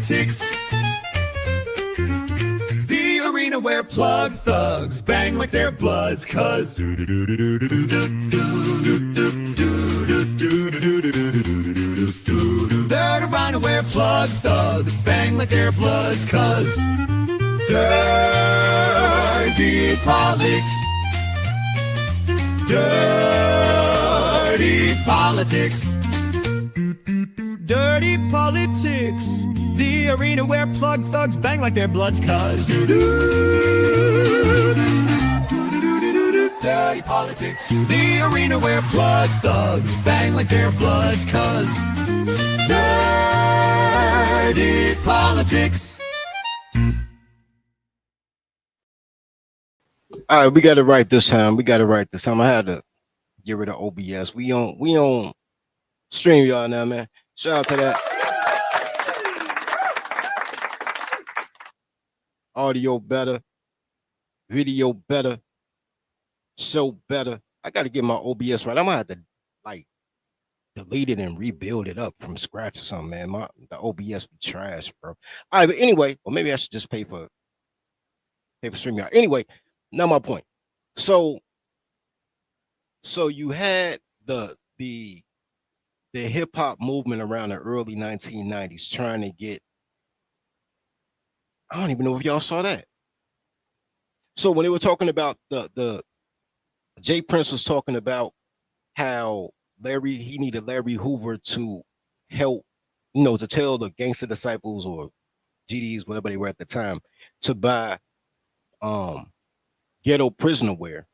politics. The arena where plug thugs bang like their bloods, cause the arena where plug thugs bang like their bloods, cause dirty politics. Dirty politics. Dirty politics. The arena where plug thugs bang like their bloods, cause dirty politics. The arena where plug thugs bang like their bloods, cause dirty politics. All right, we got it right this time. I had to get rid of OBS. We on stream, y'all now, man. Shout out to that. Audio better, video better, show better. I got to get my OBS right. I'm gonna have to like delete it and rebuild it up from scratch or something, man. The OBS be trash, bro. All right, but anyway, or maybe I should just pay for StreamYard. Anyway, not my point. So you had the hip hop movement around the early 1990s trying to get, I don't even know if y'all saw that. So when they were talking about the Jay Prince was talking about how he needed Larry Hoover to help, to tell the Gangster Disciples or GDs, whatever they were at the time, to buy ghetto prisoner wear.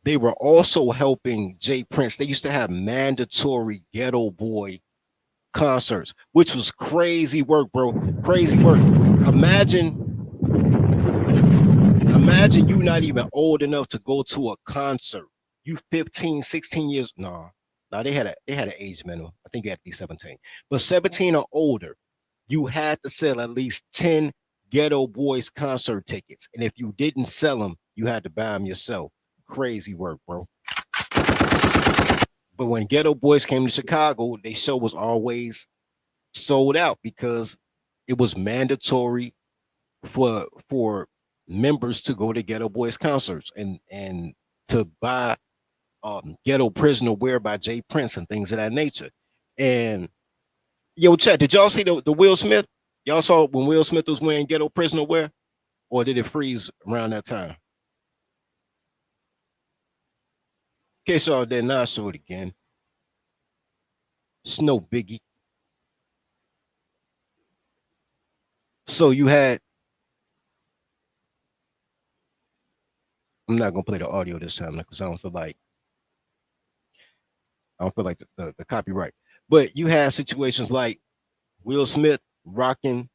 They were also helping Jay Prince. They used to have mandatory Ghetto Boy concerts, which was crazy work, bro. Crazy work. Imagine you not even old enough to go to a concert. You 15, 16 years. No, they had an age minimum. I think you had to be 17. But 17 or older, you had to sell at least 10 Ghetto Boys concert tickets. And if you didn't sell them, you had to buy them yourself. Crazy work, bro. But when Ghetto Boys came to Chicago, their show was always sold out because it was mandatory for members to go to Ghetto Boys concerts and to buy Ghetto Prisoner wear by Jay Prince and things of that nature. And yo, chat, did y'all see the Will Smith? Y'all saw when Will Smith was wearing Ghetto Prisoner wear, or did it freeze around that time? In case y'all did not, show it again. It's no biggie. So you had, I'm not gonna play the audio this time because I don't feel like the copyright. But you had situations like Will Smith rocking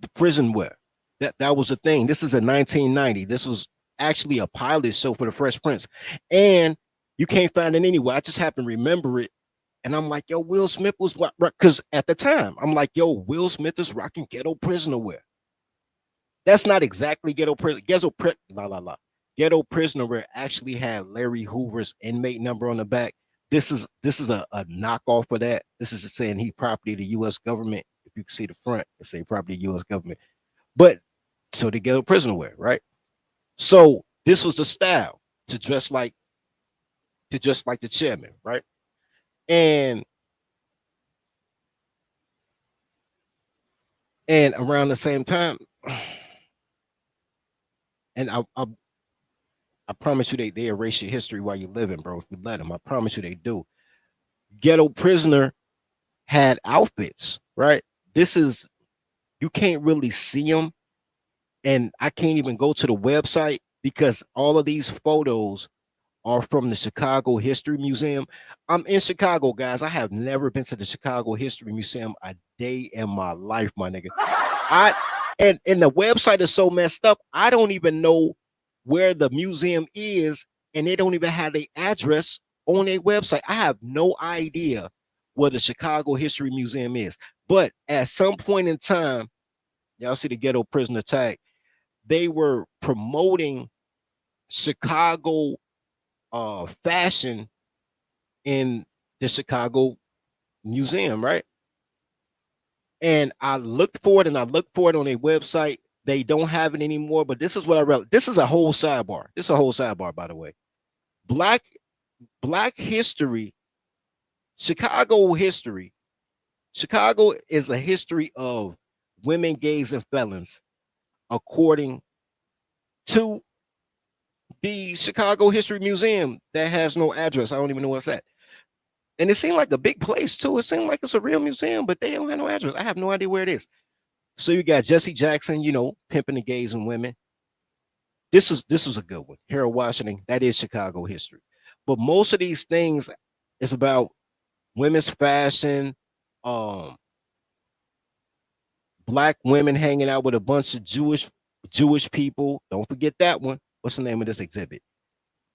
the prison wear. That was a thing. This is a 1990. This was actually a pilot show for the Fresh Prince, and you can't find it anywhere. I just happen to remember it, and I'm like, yo, Will Smith was what? Because at the time, I'm like, yo, Will Smith is rocking Ghetto Prisoner wear. That's not exactly Ghetto Prisoner. Ghetto Prisoner wear actually had Larry Hoover's inmate number on the back. This is a knockoff of that. This is just saying he property of the U.S. government. If you can see the front, it say property of U.S. government. But so the Ghetto Prisoner wear, right? So this was the style to dress like the chairman, right? And around the same time, and I promise you they erase your history while you're living, bro. If you let them, I promise you they do. Ghetto Prisoner had outfits, right? You can't really see them. And I can't even go to the website because all of these photos are from the Chicago History Museum. I'm in Chicago, guys. I have never been to the Chicago History Museum a day in my life, my nigga. And the website is so messed up. I don't even know where the museum is, and they don't even have the address on their website. I have no idea where the Chicago History Museum is. But at some point in time, y'all see the Ghetto Prisoner tag, they were promoting Chicago fashion in the Chicago museum, right? And I looked for it and I looked for it on their website. They don't have it anymore, but this is what I read. This is a whole sidebar. This is a whole sidebar, by the way. Black Black history, Chicago history. Chicago is a history of women, gays, and felons, according to the Chicago History Museum that has no address. I don't even know what's that. And it seemed like a big place too. It seemed like it's a real museum, but they don't have no address. I have no idea where it is. So you got Jesse Jackson, pimping the gays and women. This was a good one. Harold Washington, that is Chicago history. But most of these things is about women's fashion, um, black women hanging out with a bunch of Jewish people. Don't forget that one. What's the name of this exhibit?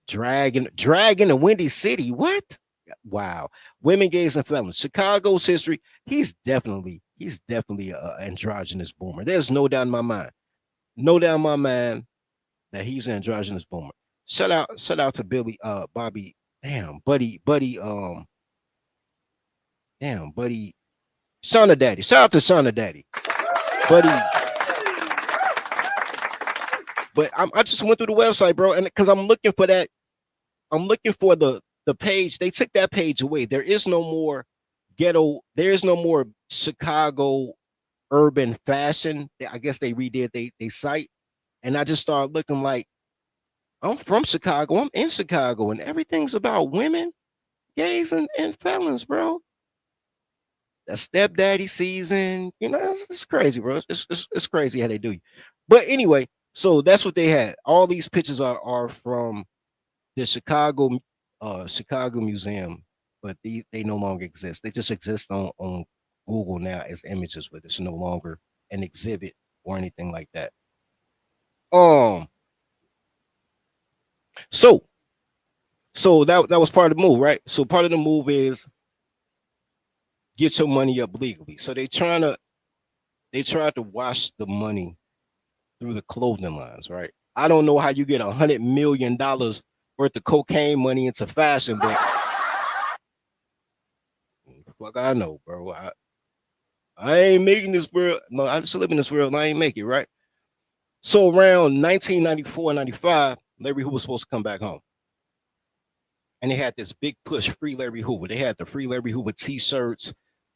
Dragon of Windy City. What? Wow. Women, gays, and felons. Chicago's history. He's definitely a androgynous boomer. There's no doubt in my mind. No doubt in my mind that he's an androgynous boomer. Shout out to Billy, Bobby, buddy, Shauna Daddy. Shout out to Shauna Daddy, buddy. But I just went through the website, bro, and because I'm looking for that, I'm looking for the page. They took that page away. There is no more ghetto. There is no more Chicago urban fashion. I guess they redid they site, and I just started looking like I'm from Chicago. I'm in Chicago, and everything's about women, gays, and felons, bro. That stepdaddy season, it's crazy, bro. It's crazy how they do you. But anyway, so that's what they had. All these pictures are from the Chicago Museum, but they no longer exist. They just exist on Google now as images, but it's no longer an exhibit or anything like that. Um, so that was part of the move, right? So part of the move is get your money up legally. So they tried to wash the money through the clothing lines, right? I don't know how you get $100 million worth of cocaine money into fashion, but fuck, I know, bro. I ain't making this world. No, I just live in this world and I ain't make it, right? So around 1994, 95, Larry Hoover was supposed to come back home. And they had this big push, Free Larry Hoover. They had the Free Larry Hoover t-shirts,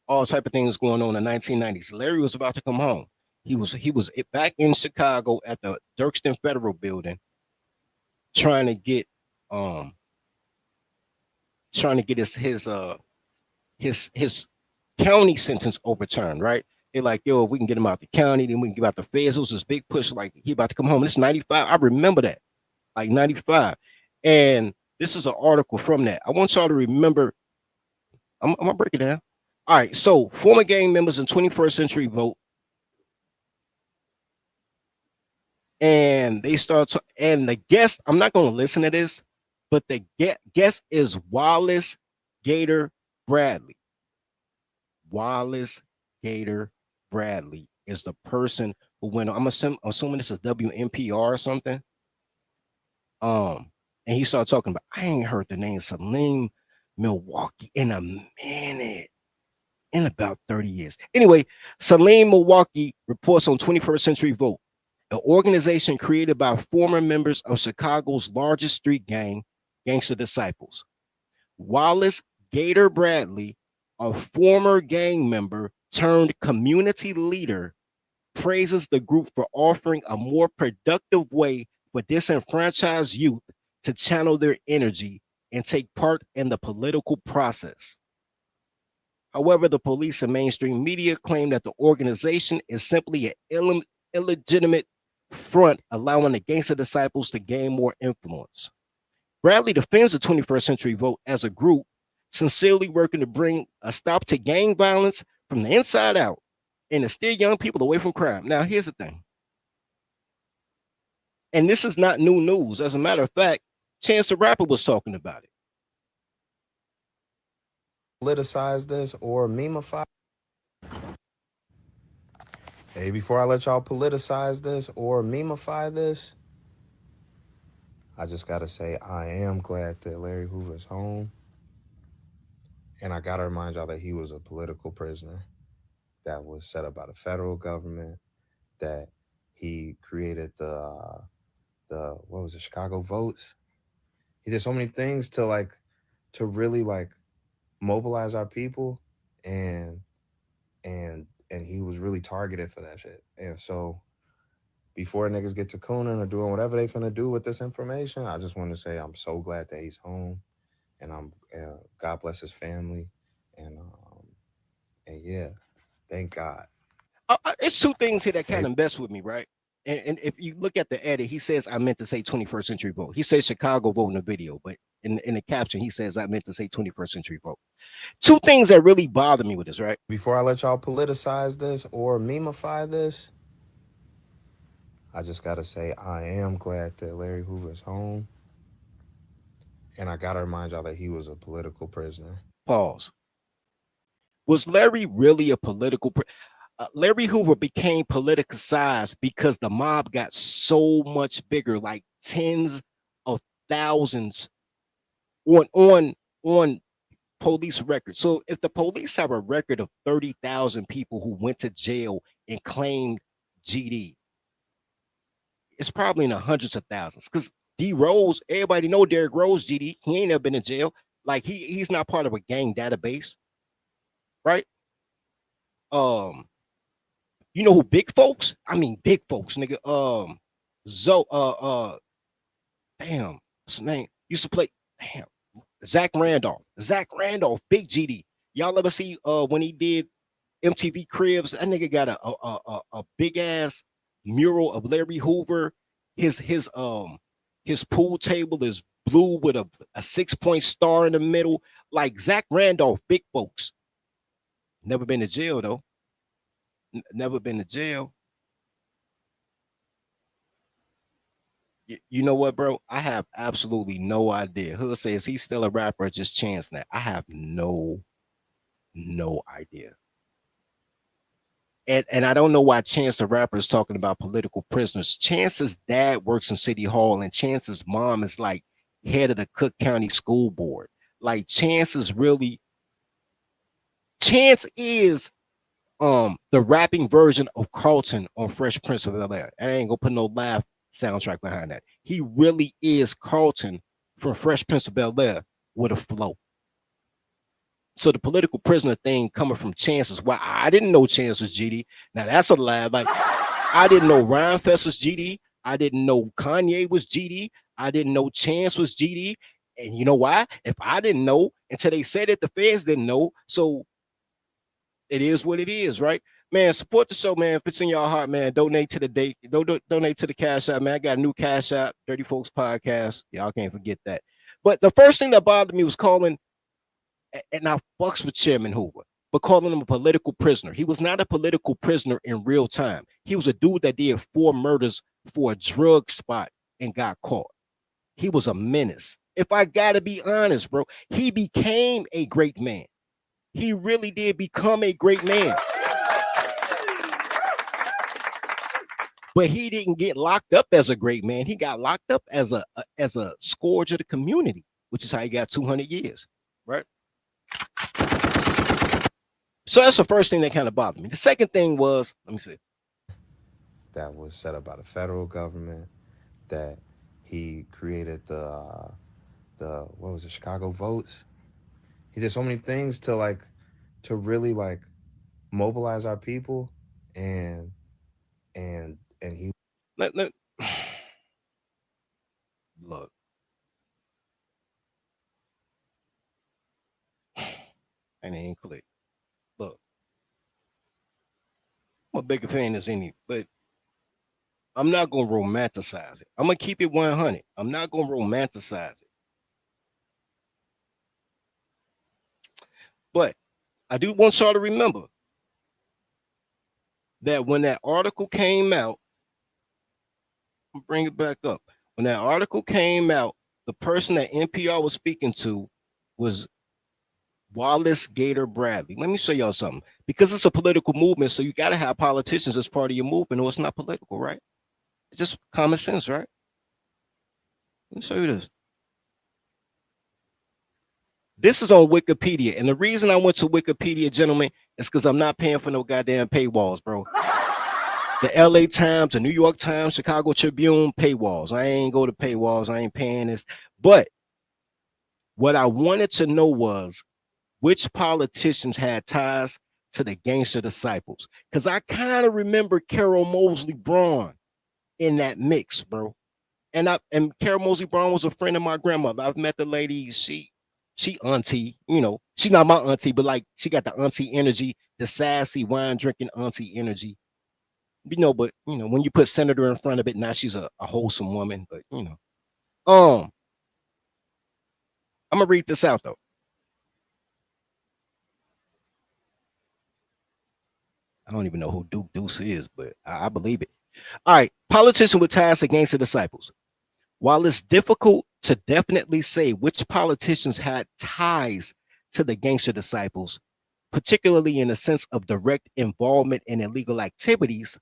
all type of things going on in the 1990s. Larry was about to come home. He was back in Chicago at the Dirkston Federal Building, trying to get um his county sentence overturned, right? They're like, yo, if we can get him out the county, then we can get out the feds. It was this big push, like he about to come home. This 95. I remember that. Like 95. And this is an article from that. I want y'all to remember. I'm gonna break it down. All right. So former gang members in 21st Century Vote. And they start to, and the guest, I'm not gonna listen to this, but the guest is Wallace Gator Bradley. Wallace Gator Bradley is the person who went. I'm assuming this is WNPR or something. And he started talking about. I ain't heard the name Salim Milwaukee in a minute, in about 30 years. Anyway, Salim Milwaukee reports on 21st Century Vote, an organization created by former members of Chicago's largest street gang, Gangster Disciples. Wallace Gator Bradley, a former gang member turned community leader, praises the group for offering a more productive way for disenfranchised youth to channel their energy and take part in the political process. However, the police and mainstream media claim that the organization is simply an illegitimate front allowing the Gangster Disciples to gain more influence. Bradley defends the 21st Century Vote as a group sincerely working to bring a stop to gang violence from the inside out and to steer young people away from crime. Now, here's the thing. And this is not new news. As a matter of fact, Chance the Rapper was talking about it. Politicize this or memify. Hey, before I let y'all politicize this or memify this, I just gotta say I am glad that Larry Hoover is home. And I gotta remind y'all that he was a political prisoner that was set up by the federal government. That he created the what was it, Chicago votes. He did so many things to really mobilize our people, and and he was really targeted for that shit. And so before niggas get to cooning or doing whatever they finna do with this information, I just want to say I'm so glad that he's home, and God bless his family, and and yeah, thank God. It's two things here that Hey, kind of mess with me, right? And if you look at the edit, he says I meant to say 21st century vote. He says Chicago vote in the video, but in the caption he says I meant to say 21st century vote. Two things that really bother me with this, right? before I let y'all politicize this or memify this, I just gotta say I am glad that Larry Hoover's home, and I gotta remind y'all that he was a political prisoner. Pause. Was Larry really a political? Larry Hoover became politicized because the mob got so much bigger, like tens of thousands on police records. So if the police have a record of 30,000 people who went to jail and claimed GD, it's probably in the hundreds of thousands. Because D Rose, everybody know Derrick Rose GD. He ain't never been in jail. Like he's not part of a gang database, right? Um, you know who big folks? I mean big folks, nigga. Zo damn, what's his name? Used to play damn Zach Randolph. Zach Randolph, big GD. Y'all ever see when he did MTV Cribs? That nigga got a big ass mural of Larry Hoover. His pool table is blue with a 6-point star in the middle. Like Zach Randolph, big folks. Never been to jail though. Never been to jail. You know what, bro? I have absolutely no idea. Hood says he's still a rapper, just chance now. I have no idea. And I don't know why Chance the Rapper is talking about political prisoners. Chance's dad works in City Hall, and Chance's mom is like head of the Cook County School Board. Like Chance is really Chance is the rapping version of Carlton on Fresh Prince of Bel-Air. I ain't gonna put no laugh soundtrack behind that. He really is Carlton from Fresh Prince of Bel-Air with a flow. So the political prisoner thing coming from Chance is why I didn't know Chance was GD. Now that's a lie. Like I didn't know Rhymefest was GD. I didn't know Kanye was GD. I didn't know Chance was GD. And you know why? If I didn't know until they said it, the feds didn't know. So it is what it is, right? Man, support the show, man. If it's in your heart, man, donate to the date. Donate to the Cash App, man. I got a new Cash App, Dirty Folks Podcast. Y'all can't forget that. But the first thing that bothered me was calling, and I fucks with Chairman Hoover, but calling him a political prisoner. He was not a political prisoner in real time. He was a dude that did 4 murders for a drug spot and got caught. He was a menace. If I gotta be honest, bro, he became a great man. He really did become a great man. But he didn't get locked up as a great man. He got locked up as a scourge of the community, which is how he got 200 years, right? So that's the first thing that kind of bothered me. The second thing was, let me see. That was set up by the federal government. That he created the what was it, Chicago votes. He did so many things to really mobilize our people, and and he Let look. And it ain't click. Look, I'm a bigger fan as any, but I'm not gonna romanticize it. I'm gonna keep it 100. I'm not gonna romanticize it. But I do want y'all to remember that when that article came out, I'll bring it back up. When that article came out, the person that NPR was speaking to was Wallace Gator Bradley. Let me show y'all something. Because it's a political movement, so you got to have politicians as part of your movement, or it's not political, right? It's just common sense, right? Let me show you this. This is on Wikipedia. And the reason I went to Wikipedia, gentlemen, is because I'm not paying for no goddamn paywalls, bro. The LA Times, the New York Times, Chicago Tribune, paywalls. I ain't go to paywalls. I ain't paying this. But what I wanted to know was which politicians had ties to the gangster disciples. Because I kind of remember Carol Mosley Braun in that mix, bro. And Carol Mosley Braun was a friend of my grandmother. I've met the lady. She auntie, she's not my auntie, but like she got the auntie energy, the sassy wine drinking auntie energy. But when you put senator in front of it, now she's a wholesome woman. But I'm gonna read this out though. I don't even know who Duke Deuce is, but I believe it. All right, politician with ties against the disciples. While it's difficult to definitely say which politicians had ties to the gangster disciples, particularly in the sense of direct involvement in illegal activities,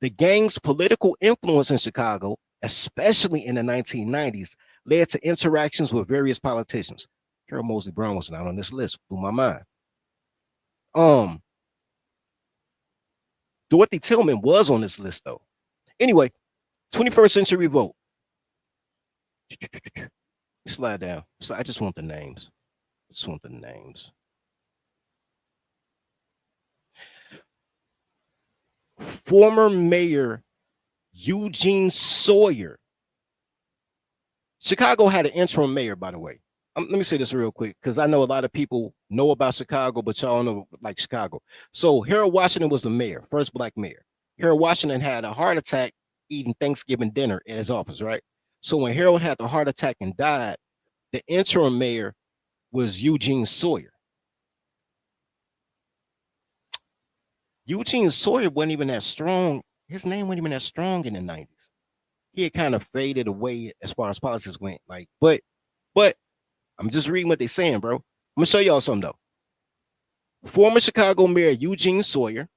the gang's political influence in Chicago, especially in the 1990s, led to interactions with various politicians. Carol Mosley Brown was not on this list, blew my mind. Dorothy Tillman was on this list, though. Anyway, 21st Century Revolt. Slide down. I just want the names. Former Mayor Eugene Sawyer. Chicago had an interim mayor, by the way. Let me say this real quick, because I know a lot of people know about Chicago, but y'all don't know like Chicago. So Harold Washington was the mayor, first black mayor. Harold Washington had a heart attack eating Thanksgiving dinner in his office, right? So when Harold had the heart attack and died, the interim mayor was Eugene Sawyer. Eugene Sawyer wasn't even that strong. His name wasn't even that strong in the 90s. He had kind of faded away as far as politics went. But I'm just reading what they're saying, bro. I'm gonna show y'all something though. Former Chicago Mayor Eugene Sawyer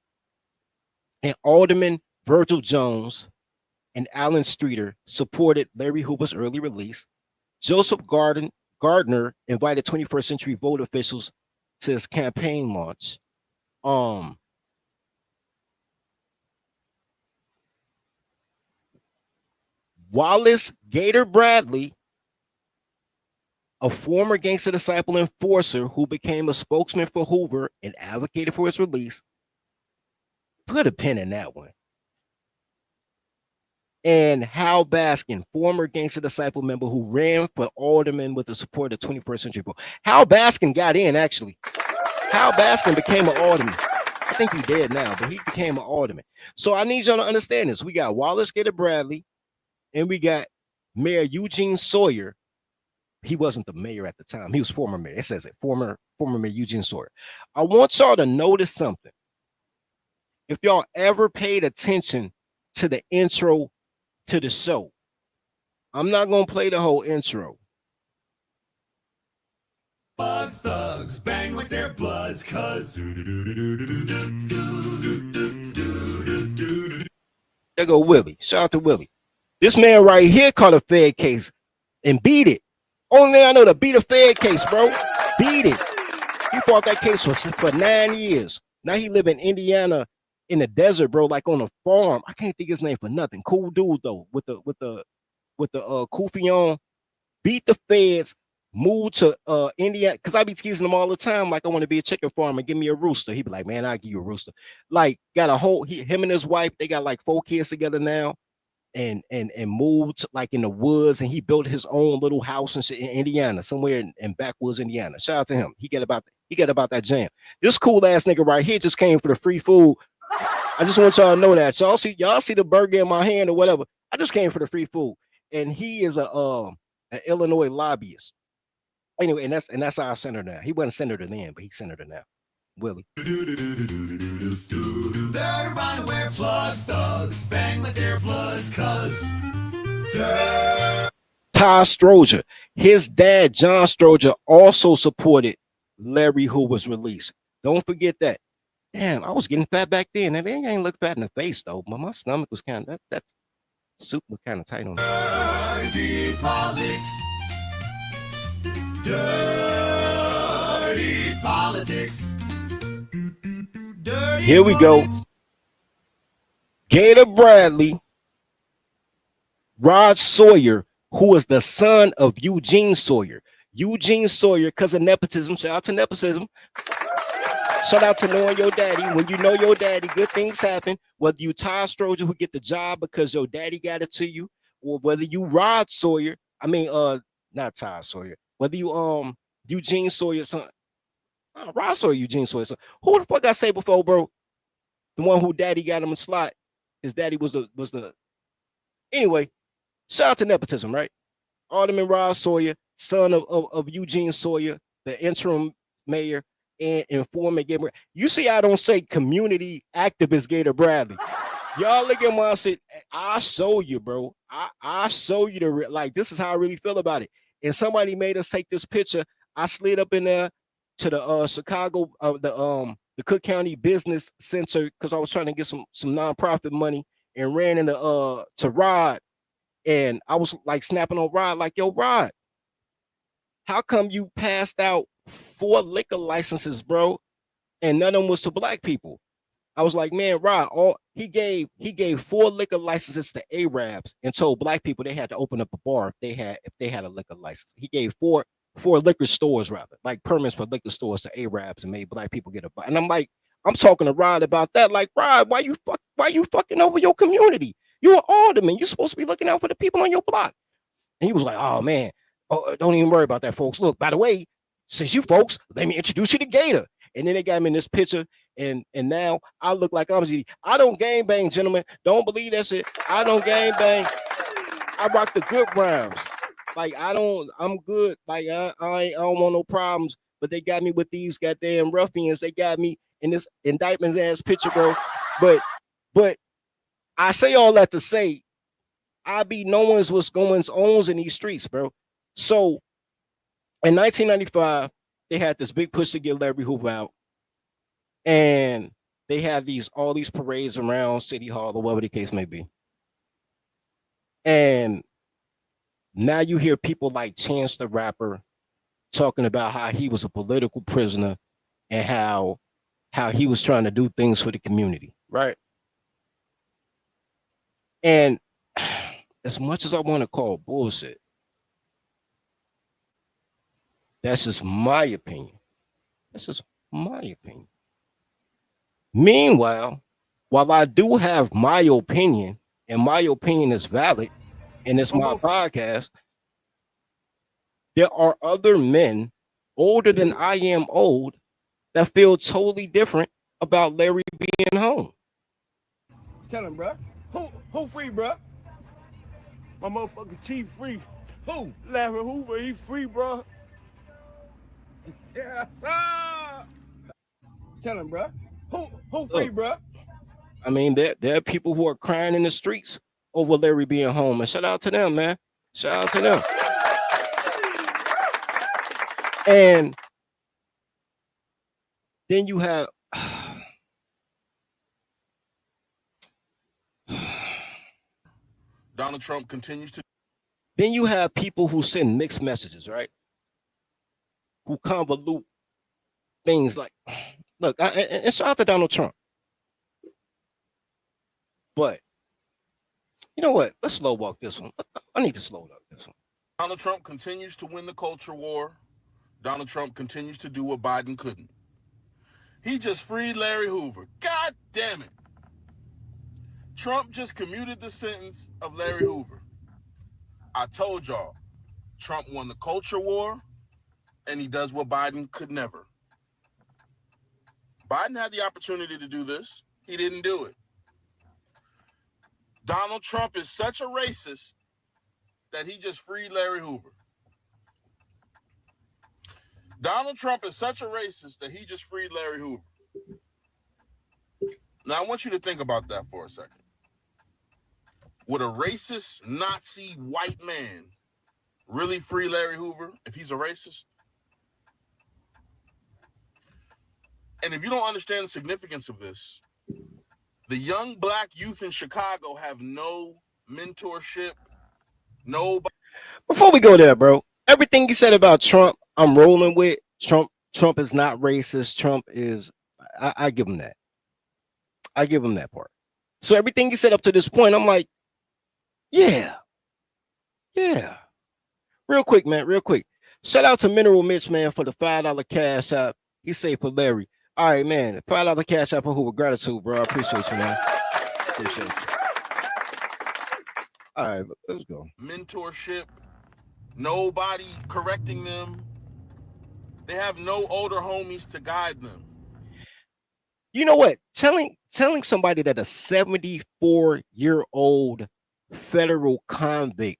and Alderman Virgil Jones and Alan Streeter supported Larry Hoover's early release. Joseph Gardner invited 21st Century Vote officials to his campaign launch. Wallace Gator Bradley, a former gangster disciple enforcer who became a spokesman for Hoover and advocated for his release. Put a pin in that one. And Hal Baskin, former gangster disciple member who ran for alderman with the support of 21st Century Vote. Hal Baskin got in, actually. Hal Baskin became an alderman. I think he's dead now, but he became an alderman. So I need y'all to understand this. We got Wallace Gator Bradley, and we got Mayor Eugene Sawyer. He wasn't the mayor at the time. He was former mayor. It says it, former Mayor Eugene Sawyer. I want y'all to notice something. If y'all ever paid attention to the intro to the show, I'm not going to play the whole intro. Bug thugs bang like their bloods, cuz. There go Willie. Shout out to Willie. This man right here caught a Fed case and beat it. Only thing I know to beat a Fed case, bro. Beat it. He fought that case for 9 years. Now he live in Indiana in the desert, bro, like on a farm. I can't think his name for nothing. Cool dude though, with the kufi on. Beat the feds, moved to Indiana, because I be teasing him all the time, like I want to be a chicken farmer, give me a rooster. He be like, man, I'll give you a rooster. Like, got a whole him and his wife, they got like 4 kids together now. And moved like in the woods, and he built his own little house and shit in Indiana, somewhere in backwoods Indiana. Shout out to him. He got about that jam. This cool ass nigga right here just came for the free food. I just want y'all to know that. Y'all see the burger in my hand or whatever. I just came for the free food. And he is an Illinois lobbyist. Anyway, and that's our senator now. He wasn't senator then, but he's senator now. Willie. They're around where plug thugs bang like their bloods, cuz. Ty Stroger, his dad, John Stroger, also supported Larry Hoover's release. Don't forget that. Damn, I was getting fat back then. And they ain't look fat in the face though, but my stomach was kind of that soup was kind of tight on me. Dirty politics. Dirty politics. Dirty Here we go. bullets. Gator Bradley, Rod Sawyer, who is the son of Eugene Sawyer. Eugene Sawyer, because of nepotism. Shout out to nepotism. Shout out to knowing your daddy. When you know your daddy, good things happen. Whether you Ty Stroger who get the job because your daddy got it to you, or whether you Rod Sawyer, not Ty Sawyer. Whether you Eugene Sawyer's son, Rod Sawyer, Eugene Sawyer's son. Who the fuck I say before, bro? The one who daddy got him a slot. His daddy was the anyway. Shout out to nepotism, right? Alderman Rod Sawyer, son of Eugene Sawyer, the interim mayor and informant Gator. You see, I don't say community activist Gator Bradley. Y'all look at my shit. I show you, bro. I show you like this is how I really feel about it. And somebody made us take this picture. I slid up in there to the Chicago, the Cook County Business Center because I was trying to get some nonprofit money and ran into to Rod. And I was like snapping on Rod, like, yo, Rod, how come you passed out 4 liquor licenses, bro? And none of them was to black people. I was like, man, Rod, he gave 4 liquor licenses to Arabs and told black people they had to open up a bar if they had a liquor license. He gave four liquor stores, rather, like permits for liquor stores to Arabs and made black people get a bar. And I'm like, I'm talking to Rod about that. Like, Rod, why you fucking over your community? You're an alderman. You're supposed to be looking out for the people on your block. And he was like, oh, man, don't even worry about that, folks. Look, by the way, since you folks, let me introduce you to Gator. And then they got me in this picture, and now I look like I'm GD. I don't gang bang, gentlemen. Don't believe that shit. I don't gang bang. I rock the good rhymes. Like, I'm good. Like, I don't want no problems. But they got me with these goddamn ruffians. They got me in this indictment ass picture, bro. But I say all that to say, I be knowing what's going on in these streets, bro. So in 1995, they had this big push to get Larry Hoover out. And they had all these parades around City Hall or whatever the case may be. And now you hear people like Chance the Rapper talking about how he was a political prisoner and how he was trying to do things for the community, right? And as much as I want to call bullshit, that's just my opinion. That's just my opinion. Meanwhile, while I do have my opinion, and my opinion is valid, and it's my podcast, there are other men older than I am old that feel totally different about Larry being home. Tell him, bro. Who free, bro? My motherfucking chief free. Who? Larry Hoover, he free, bro. Yes, sir. Tell him, bro. Who free, bro? I mean, there are people who are crying in the streets over Larry being home, and shout out to them, man. Shout out to them. And then you have Donald Trump continues to. Then you have people who send mixed messages, right? Who convolute things like, look, and shout out to Donald Trump. But you know what? Let's slow walk this one. I need to slow walk this one. Donald Trump continues to win the culture war. Donald Trump continues to do what Biden couldn't. He just freed Larry Hoover. God damn it. Trump just commuted the sentence of Larry Hoover. I told y'all, Trump won the culture war, and he does what Biden could never. Biden had the opportunity to do this. He didn't do it. Donald Trump is such a racist that he just freed Larry Hoover. Donald Trump is such a racist that he just freed Larry Hoover. Now, I want you to think about that for a second. Would a racist Nazi white man really free Larry Hoover if he's a racist? And if you don't understand the significance of this, the young black youth in Chicago have no mentorship, no. Before we go there, bro, everything you said about Trump, I'm rolling with. Trump Trump is not racist. Trump is, I give him that. I give him that part. So everything he said up to this point, I'm like, yeah, yeah. Real quick, man, real quick. Shout out to Mineral Mitch, man, for the $5 cash app. He saved for Larry. All right, man. $5 cash app for Hoover. Gratitude, bro. I appreciate you, man. Appreciate you. All right, let's go. Mentorship, nobody correcting them. They have no older homies to guide them. You know what? Telling somebody that a 74-year-old federal convict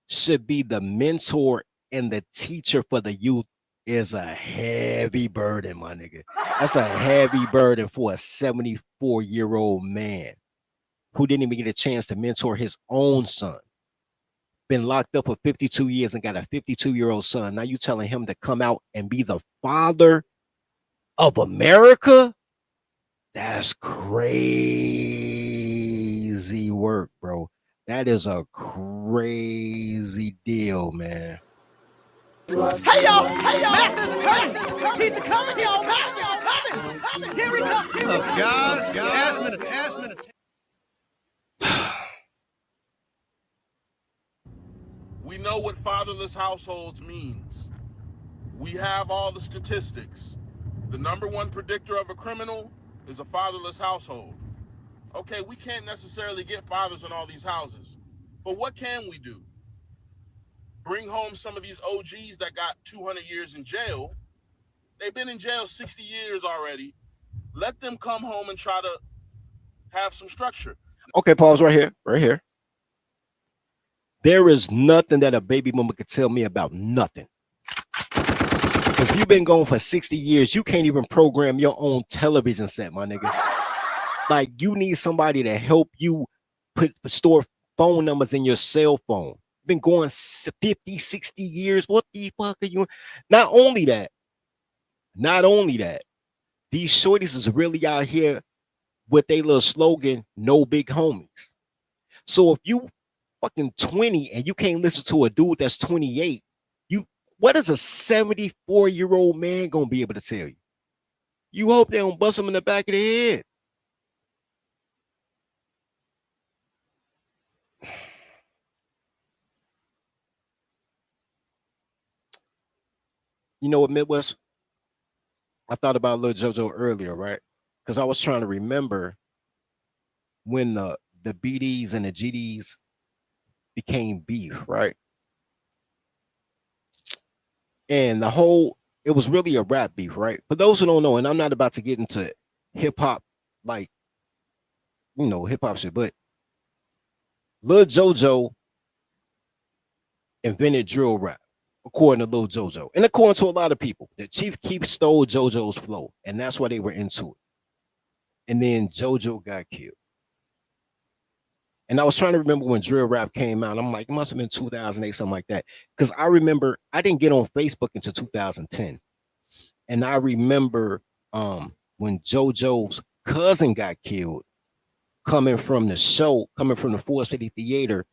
should be the mentor and the teacher for the youth is a heavy burden, my nigga. That's a heavy burden for a 74-year-old man who didn't even get a chance to mentor his own son. Been locked up for 52 years and got a 52-year-old son. Now you telling him to come out and be the father of America? That's crazy work, bro. That is a crazy deal, man. Hey y'all, Master's coming. He's coming, y'all. Master's coming. Here we come. Guys. We know what fatherless households means. We have all the statistics. The number one predictor of a criminal is a fatherless household. Okay, we can't necessarily get fathers in all these houses, but what can we do? Bring home some of these OGs that got 200 years in jail. They've been in jail 60 years already. Let them come home and try to have some structure. Okay, pause right here, right here. There is nothing that a baby boomer could tell me about nothing. If you've been gone for 60 years, you can't even program your own television set, my nigga. Like, you need somebody to help you store phone numbers in your cell phone. Been going 50, 60 years. What the fuck are you? Not only that, these shorties is really out here with their little slogan, no big homies. So if you fucking 20 and you can't listen to a dude that's 28, what is a 74-year-old man gonna be able to tell you? You hope they don't bust him in the back of the head. You know what, Midwest? I thought about Lil JoJo earlier, right? Because I was trying to remember when the BDs and the GDs became beef, right? And it was really a rap beef, right? For those who don't know, and I'm not about to get into hip hop, like, hip hop shit, but Lil JoJo invented drill rap, according to Lil JoJo, and according to a lot of people. The Chief Keef stole JoJo's flow, and that's why they were into it. And then JoJo got killed. And I was trying to remember when drill rap came out. I'm like, it must have been 2008, something like that. Because I remember I didn't get on Facebook until 2010. And I remember when JoJo's cousin got killed, coming from the Ford City Theater,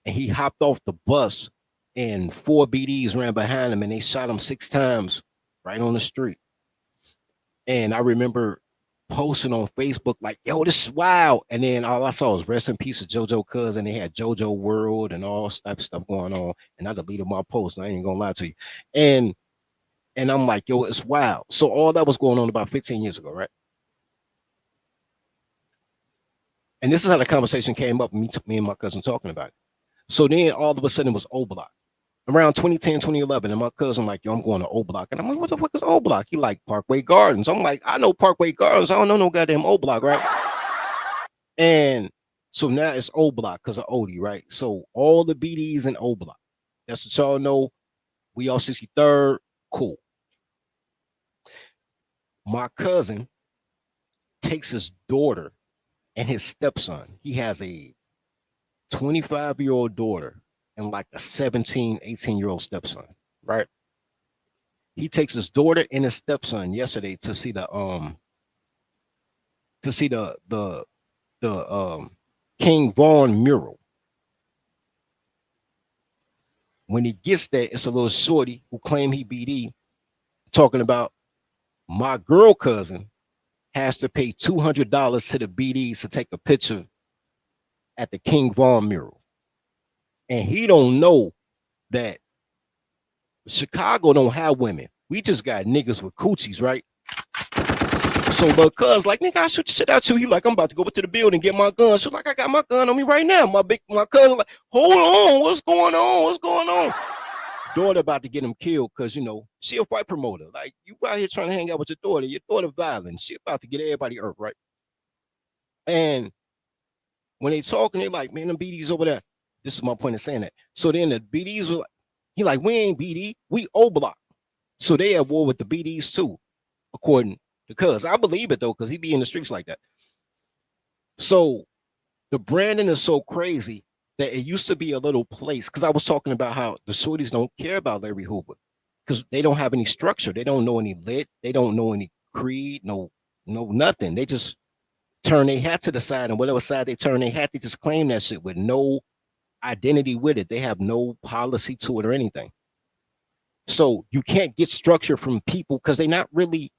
and he hopped off the bus and 4 BDs ran behind him and they shot him 6 times right on the street. And I remember posting on Facebook like, yo, this is wild. And then all I saw was rest in peace of JoJo cousin. They had JoJo World and all type of stuff going on. And I deleted my post. And I ain't gonna lie to you. And I'm like, yo, it's wild. So all that was going on about 15 years ago, right? And this is how the conversation came up, me and my cousin talking about it. So then all of a sudden it was O Block. Around 2010, 2011, and my cousin like, yo, I'm going to O Block. And I'm like, what the fuck is O Block? He like Parkway Gardens. I'm like, I know Parkway Gardens. I don't know no goddamn O Block, right? And so now it's O Block because of Odie, right? So all the BDs in O Block. That's what y'all know. We all 63rd. Cool. My cousin takes his daughter and his stepson. He has a 25-year-old daughter and like a 17, 18-year-old stepson, right? He takes his daughter and his stepson yesterday to see the King Vaughn mural. When he gets there, it's a little shorty who claim he BD, talking about my girl cousin has to pay $200 to the BDs to take a picture at the King Von mural. And he don't know that Chicago don't have women. We just got niggas with coochies, right? So because like, nigga, I shoot the shit out you. He like, I'm about to go to the building and get my gun. So like, I got my gun on me right now. My cousin like, hold on, what's going on? What's going on? Daughter about to get him killed because, you know, she a fight promoter. Like, you out here trying to hang out with your daughter violent. She about to get everybody hurt, right? And when they talking, they like, man, them BDs over there. This is my point of saying that. So then the BDs were like, he like, we ain't BD, we O Block. So they at war with the BDs too, according to Cuz. I believe it though, because he be in the streets like that. So the branding is so crazy that it used to be a little place. Because I was talking about how the shorties don't care about Larry Hoover because they don't have any structure. They don't know any lit. They don't know any creed. No, nothing. They just turn their hat to the side, and whatever side they turn their hat, they just claim that shit with no identity with it. They have no policy to it or anything. So you can't get structure from people because they're not really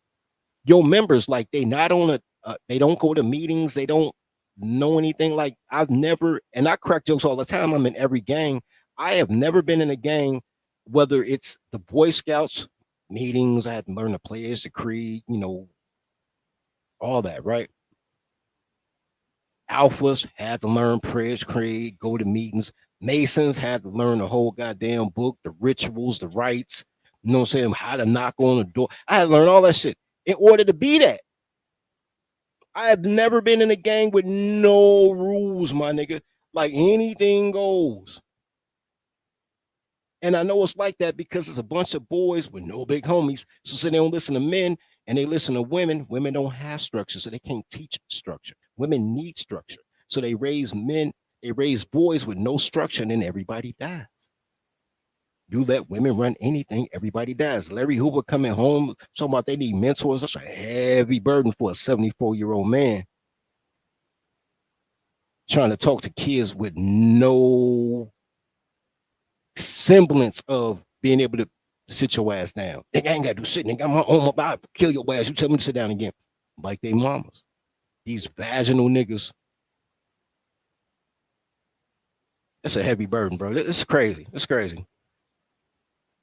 your members. Like they not on they don't go to meetings. They don't know anything. Like I've never, and I crack jokes all the time. I'm in every gang. I have never been in a gang, whether it's the Boy Scouts meetings. I had to learn the players, the creed, you know, all that, right? Alphas had to learn prayers, creed, go to meetings. Masons had to learn the whole goddamn book, the rituals, the rites, you know what I'm saying? How to knock on the door. I had to learn all that shit in order to be that. I have never been in a gang with no rules, my nigga. Like anything goes. And I know it's like that because it's a bunch of boys with no big homies. So they don't listen to men and they listen to women. Women don't have structure, so they can't teach structure. Women need structure. So they raise men, they raise boys with no structure, and then everybody dies. You let women run anything, everybody dies. Larry Hoover coming home, talking about they need mentors. That's a heavy burden for a 74-year-old man trying to talk to kids with no semblance of being able to sit your ass down. Nigga, I ain't got to do shit. Nigga, I'm home about to kill your ass. You tell me to sit down again. Like they mamas. These vaginal niggas. That's a heavy burden, bro. It's crazy. It's crazy.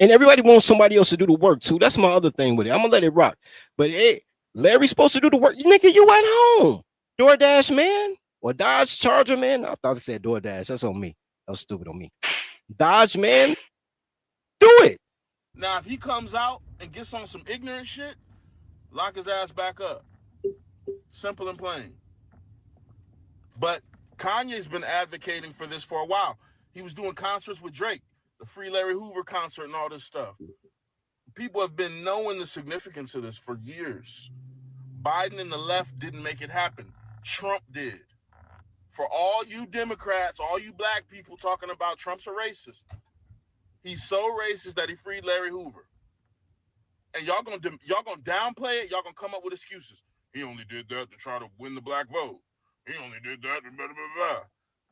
And everybody wants somebody else to do the work too. That's my other thing with it. I'm gonna let it rock. But Larry's supposed to do the work. Nigga, you at home. DoorDash man or Dodge Charger man. I thought it said DoorDash. That's on me. That was stupid on me. Dodge man, do it. Now, if he comes out and gets on some ignorant shit, lock his ass back up. Simple and plain. But Kanye's been advocating for this for a while. He was doing concerts with Drake, the Free Larry Hoover concert and all this stuff. People have been knowing the significance of this for years. Biden and the left didn't make it happen. Trump did. For all you Democrats, all you black people talking about Trump's a racist, he's so racist that he freed Larry Hoover. And y'all gonna downplay it. Y'all gonna come up with excuses. He only did that to try to win the black vote. He only did that to blah, blah, blah.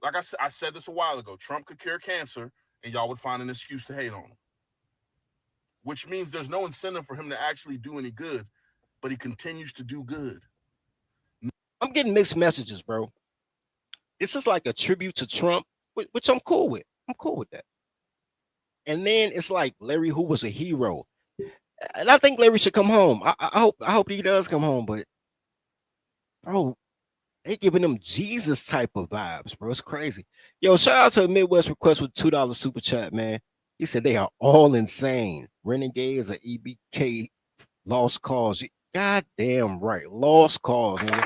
Like I said this a while ago. Trump could cure cancer, and y'all would find an excuse to hate on him. Which means there's no incentive for him to actually do any good, but he continues to do good. I'm getting mixed messages, bro. This is like a tribute to Trump, which I'm cool with. I'm cool with that. And then it's like Larry Hoover's a hero. And I think Larry should come home. I hope he does come home, but bro, they giving him Jesus type of vibes, bro. It's crazy. Yo, shout out to Midwest Request with $2 super chat, man. He said they are all insane. Renegades or EBK lost cause. Goddamn right. Lost cause, man.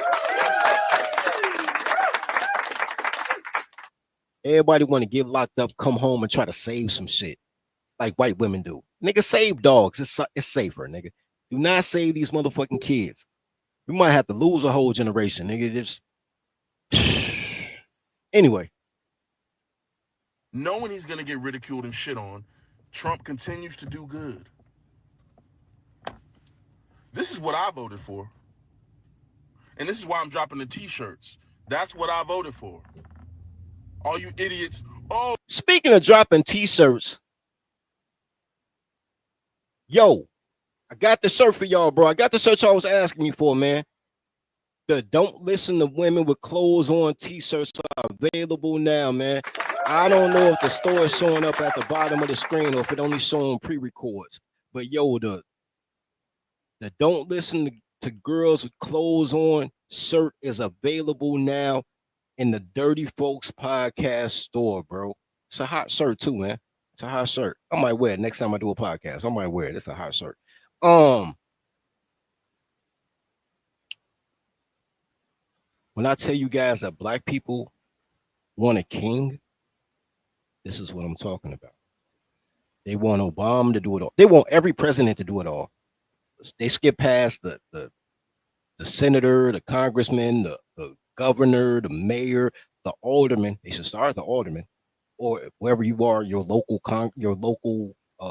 Everybody want to get locked up, come home and try to save some shit like white women do. Nigga, save dogs. It's safer, nigga. Do not save these motherfucking kids. We might have to lose a whole generation, nigga. Just anyway. Knowing he's gonna get ridiculed and shit on, Trump continues to do good. This is what I voted for. And this is why I'm dropping the t-shirts. That's what I voted for. All you idiots. Oh. Speaking of dropping t-shirts, yo, I got the shirt for y'all, bro. I got the shirt y'all was asking me for, man. The Don't Listen to Women with Clothes On t-shirts are available now, man. I don't know if the store is showing up at the bottom of the screen or if it only showing pre-records. But yo, the Don't Listen to Girls with Clothes On shirt is available now in the Dirty Folks Podcast store, bro. It's a hot shirt too, man. It's a hot shirt. I might wear it next time I do a podcast. I might wear it. It's a hot shirt. When I tell you guys that black people want a king, this is what I'm talking about. They want Obama to do it all. They want every president to do it all. They skip past the senator, the congressman, the governor, the mayor, the alderman. They should start the alderman, or wherever you are, your local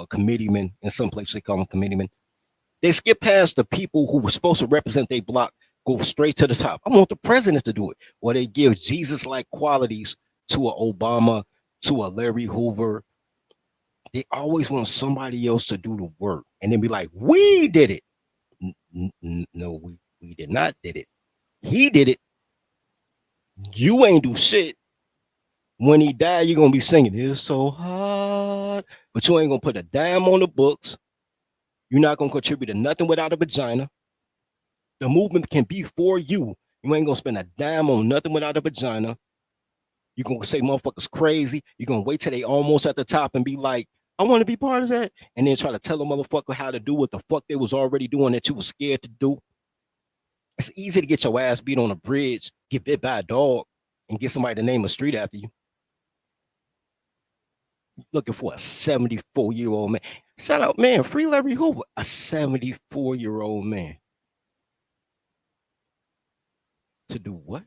committeeman. In some places they call them committeemen. They skip past the people who were supposed to represent their block, go straight to the top. I want the president to do it. Or they give Jesus-like qualities to a Obama, to a Larry Hoover. They always want somebody else to do the work and then be like, we did it. No, we did not did it. He did it. You ain't do shit. When he died, you're going to be singing, it's so hard. But you ain't going to put a dime on the books. You're not going to contribute to nothing without a vagina. The movement can be for you. You ain't going to spend a dime on nothing without a vagina. You're going to say motherfuckers crazy. You're going to wait till they almost at the top and be like, I want to be part of that. And then try to tell a motherfucker how to do what the fuck they was already doing that you was scared to do. It's easy to get your ass beat on a bridge, get bit by a dog, and get somebody to name a street after you. Looking for a 74-year-old man. Shout out, man, free Larry Hoover, a 74-year-old man. To do what?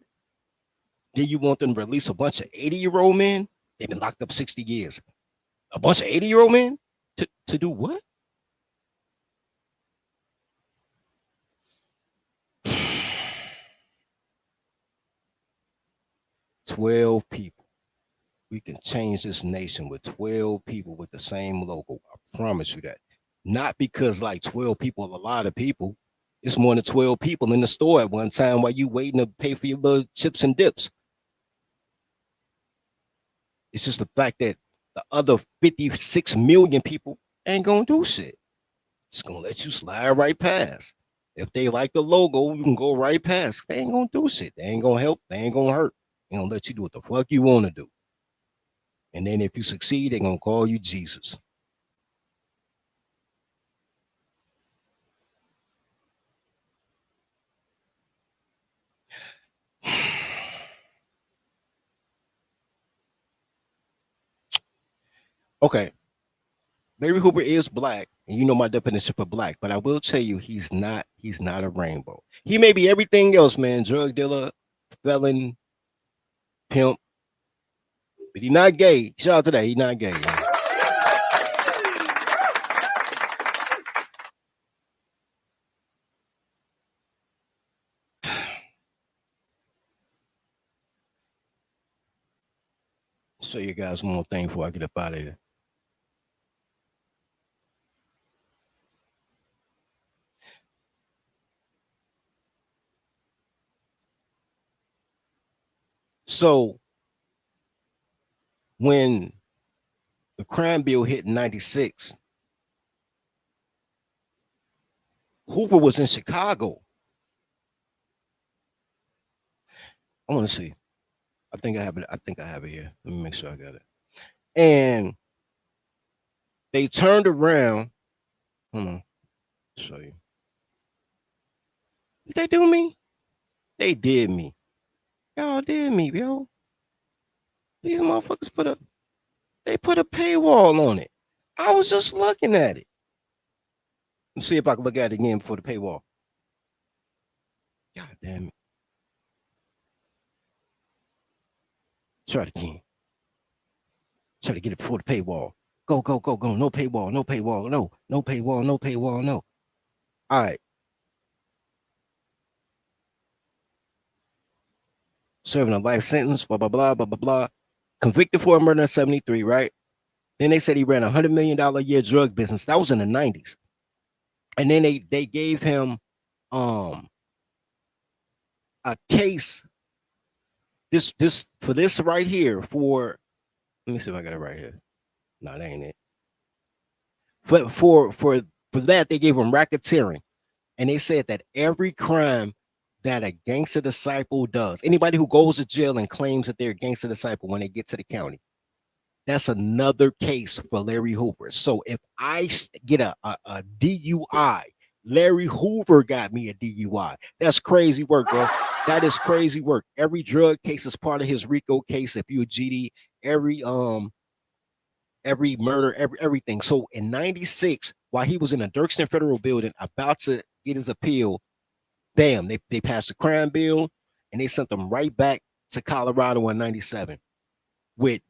Then you want them to release a bunch of 80-year-old men? They've been locked up 60 years. A bunch of 80-year-old men? To do what? $12 people. We can change this nation with 12 people with the same logo. I promise you that. Not because like 12 people are a lot of people. It's more than 12 people in the store at one time while you waiting to pay for your little chips and dips. It's just the fact that the other 56 million people ain't gonna do shit. It's gonna let you slide right past. If they like the logo, you can go right past. They ain't gonna do shit. They ain't gonna help. They ain't gonna hurt. They gonna let you do what the fuck you want to do. And then if you succeed, they're gonna call you Jesus. Okay. Larry Hoover is black, and you know my definition for black, but I will tell you he's not a rainbow. He may be everything else, man. Drug dealer, felon, pimp, but he's not gay. Shout out to that. He's not gay. Man. Show you guys one more thing before I get up out of here. So when the crime bill hit in 96, Hoover was in Chicago. I want to see. I think I have it here. Let me make sure I got it. And they turned around. Hold on. I'll show you. Did they do me? They did me. Y'all did me, yo. These motherfuckers put a paywall on it. I was just looking at it. Let's see if I can look at it again before the paywall. God damn it. Try it again. Try to get it before the paywall. Go. No paywall. No paywall. No paywall. No paywall. No. All right. Serving a life sentence, blah, blah, blah, blah, blah, blah. Convicted for a murder in 73, right? Then they said he ran $100 million a year drug business. That was in the 90s. And then they gave him um a case. This for this right here for let me see if I got it right here. No, that ain't it. For that they gave him racketeering, and they said that every crime that a gangster disciple does, anybody who goes to jail and claims that they're a gangster disciple when they get to the county, that's another case for Larry Hoover. So if I get a DUI, Larry Hoover got me a DUI. That's crazy work, bro. That is crazy work. Every drug case is part of his RICO case. If you a GD, every murder, everything. So in '96, while he was in a Dirkston Federal Building about to get his appeal, bam, they passed a crime bill and they sent them right back to Colorado in '97 with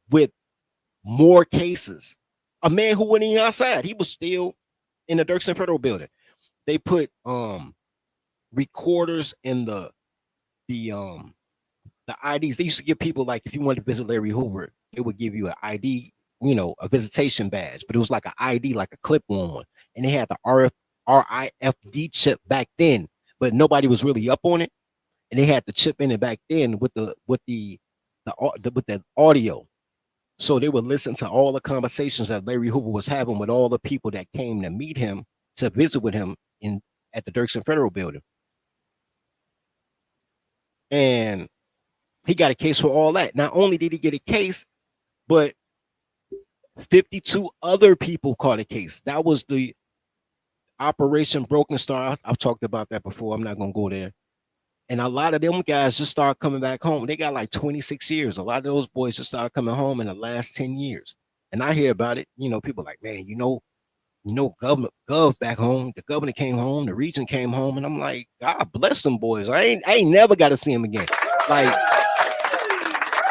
more cases. A man who went in outside, he was still in the Dirksen Federal Building. They put recorders in the IDs. They used to give people, like, if you wanted to visit Larry Hoover, they would give you an ID, a visitation badge, but it was like an ID, like a clip-on one, and they had the RIFD chip back then, but nobody was really up on it, and they had the chip in it back then with the audio. So they would listen to all the conversations that Larry Hoover was having with all the people that came to meet him, to visit with him at the Dirksen Federal Building. And he got a case for all that. Not only did he get a case, but 52 other people caught a case. That was the Operation Broken Star. I've talked about that before. I'm not going to go there. And a lot of them guys just started coming back home. They got like 26 years. A lot of those boys just started coming home in the last 10 years. And I hear about it. People like, man, government gov back home. The governor came home. The region came home. And I'm like, God bless them boys. I ain't never got to see them again. Like,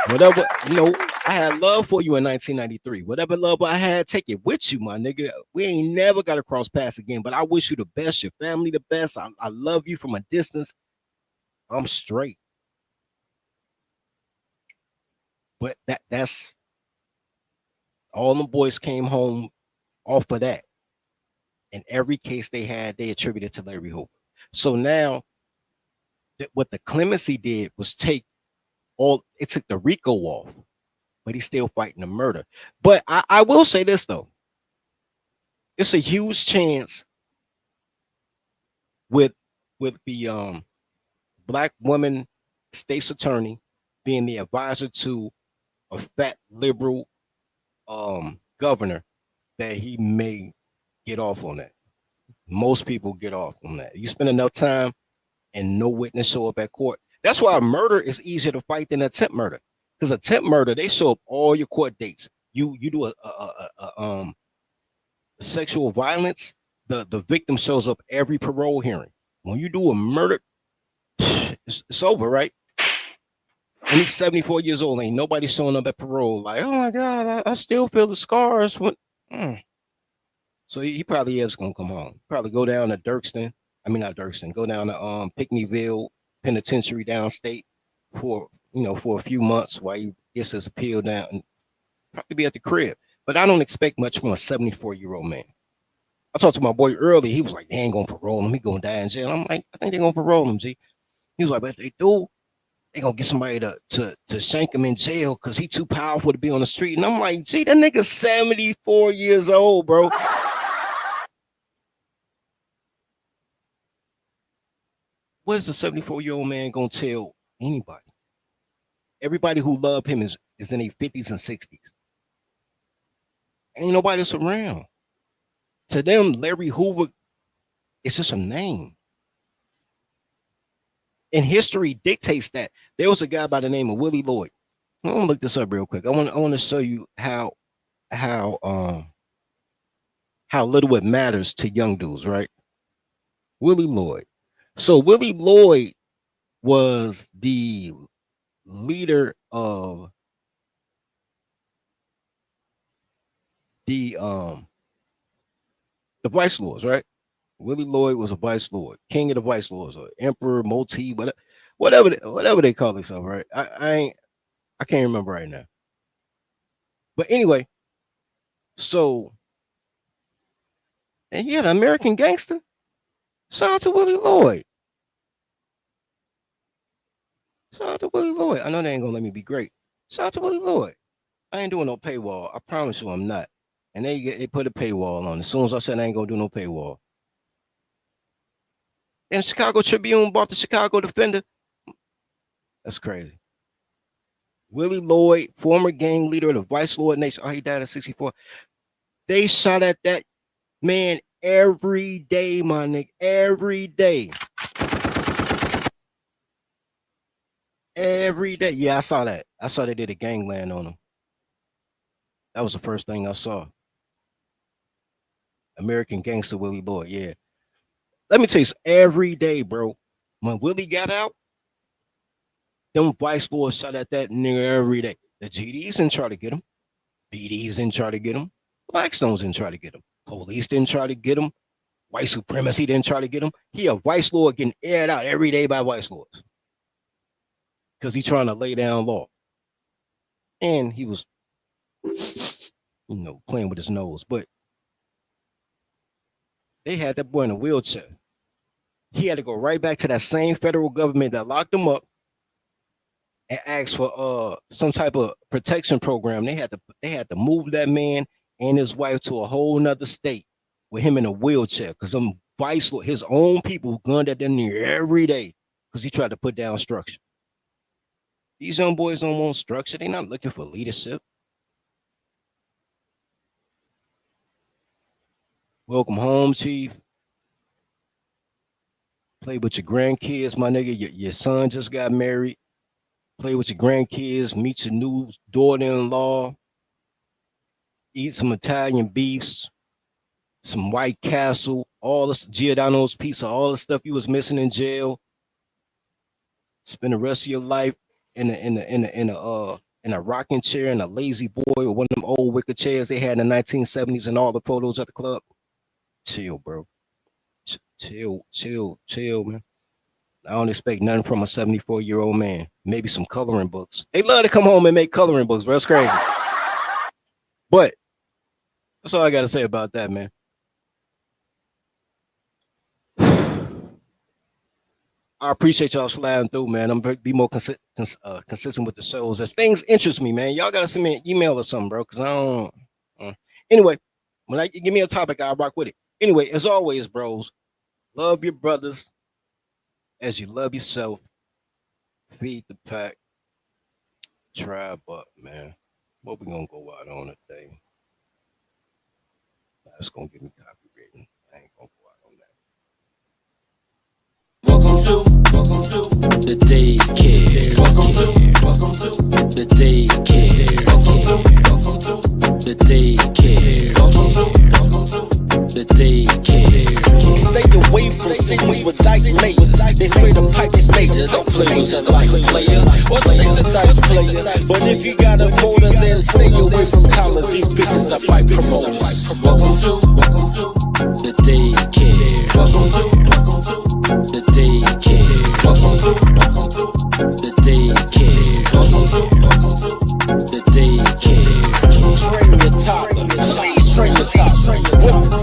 whatever, I had love for you in 1993. Whatever love I had, take it with you, my nigga. We ain't never got to cross paths again. But I wish you the best, your family the best. I love you from a distance. I'm straight. But that's all them boys came home off of that. And every case they had, they attributed to Larry Hoover. So now what the Clemency did was it took the RICO off, but he's still fighting the murder. But I will say this though. It's a huge chance with the black woman state's attorney being the advisor to a fat liberal governor that he may get off on that. Most people get off on that. You spend enough time and no witness show up at court. That's why murder is easier to fight than attempt murder. Because attempt murder, they show up all your court dates. You do a sexual violence, the victim shows up every parole hearing. When you do a murder, it's over, right? And he's 74 years old. Ain't nobody showing up at parole. Like, oh my God, I still feel the scars. So he probably is gonna come home. Probably go down to Dirkston. I mean, not Dirkston. Go down to Pinckneyville Penitentiary downstate for a few months while he gets his appeal down, and probably be at the crib. But I don't expect much from a 74-year-old man. I talked to my boy early. He was like, they ain't gonna parole him. He gonna die in jail. I'm like, I think they're gonna parole him, G. He was like, but if they do, they gonna get somebody to shank him in jail because he too powerful to be on the street. And I'm like, gee, that nigga's 74 years old, bro. What is a 74-year-old man gonna tell anybody? Everybody who love him is in their 50s and 60s. Ain't nobody else around. To them, Larry Hoover is just a name. And history dictates that. There was a guy by the name of Willie Lloyd. I'm gonna look this up real quick. I want to show you how little it matters to young dudes, right? Willie Lloyd. So Willie Lloyd was the leader of the vice lords, right? Willie Lloyd was a vice lord, king of the vice lords, or emperor, moti, whatever they call themselves, right? I can't remember right now. But anyway, so, and yeah, the American gangster. Shout out to Willie Lloyd. Shout out to Willie Lloyd. I know they ain't gonna let me be great. Shout out to Willie Lloyd. I ain't doing no paywall. I promise you I'm not. And they put a paywall on. As soon as I said I ain't gonna do no paywall. And Chicago Tribune bought the Chicago Defender. That's crazy. Willie Lloyd, former gang leader of the Vice Lord Nation. Oh, he died at 64. They shot at that man every day, my nigga. Every day. Every day. Yeah, I saw that. I saw they did a gangland on him. That was the first thing I saw. American Gangster Willie Lloyd. Yeah. Let me tell you, every day, bro. When Willie got out, them Vice Lords shot at that nigga every day. The GDs didn't try to get him. BDs didn't try to get him. Blackstones didn't try to get him. Police didn't try to get him. White supremacy didn't try to get him. He a Vice Lord getting aired out every day by Vice Lords. Because he trying to lay down law. And he was, playing with his nose. But they had that boy in a wheelchair. He had to go right back to that same federal government that locked him up and asked for some type of protection program. They had to move that man and his wife to a whole nother state with him in a wheelchair because some Vice Lord, his own people gunned at them near every day because he tried to put down structure. These young boys don't want structure. They're not looking for leadership. Welcome home, Chief. Play with your grandkids, my nigga. Your son just got married. Play with your grandkids. Meet your new daughter-in-law. Eat some Italian beefs. Some White Castle. All this Giordano's pizza. All the stuff you was missing in jail. Spend the rest of your life in a rocking chair and a lazy boy or one of them old wicker chairs they had in the 1970s and all the photos at the club. Chill, bro. Chill, man. I don't expect nothing from a 74-year-old man. Maybe some coloring books. They love to come home and make coloring books, bro. It's crazy. But that's all I got to say about that, man. I appreciate y'all sliding through, man. I'm going to be more consistent with the shows. As things interest me, man, y'all got to send me an email or something, bro, because I don't. Anyway, when I give me a topic, I'll rock with it. Anyway, as always, bros, love your brothers as you love yourself. Feed the pack. Tribe up, man. What we going to go out on today? That's going to get me copywritten. I ain't going to go out on that. Welcome to the daycare. Welcome to the daycare. Welcome to the daycare. Welcome to the daycare. Stay away from cities with dyke layers. They spray the pipes major. Don't play with us like a player or say the dice player. But if you got a quota, then stay away from college. These bitches are fight promoters. Welcome to the daycare. Welcome to the daycare. Welcome to the daycare. Welcome to the daycare. Train your toddler. Please train your toddler.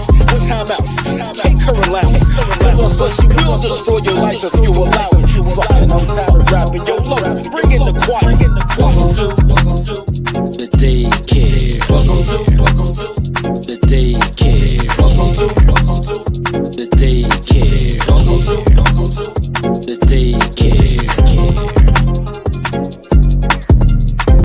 Whippets, timeouts, take her allowance. Cause she will destroy your life if you allow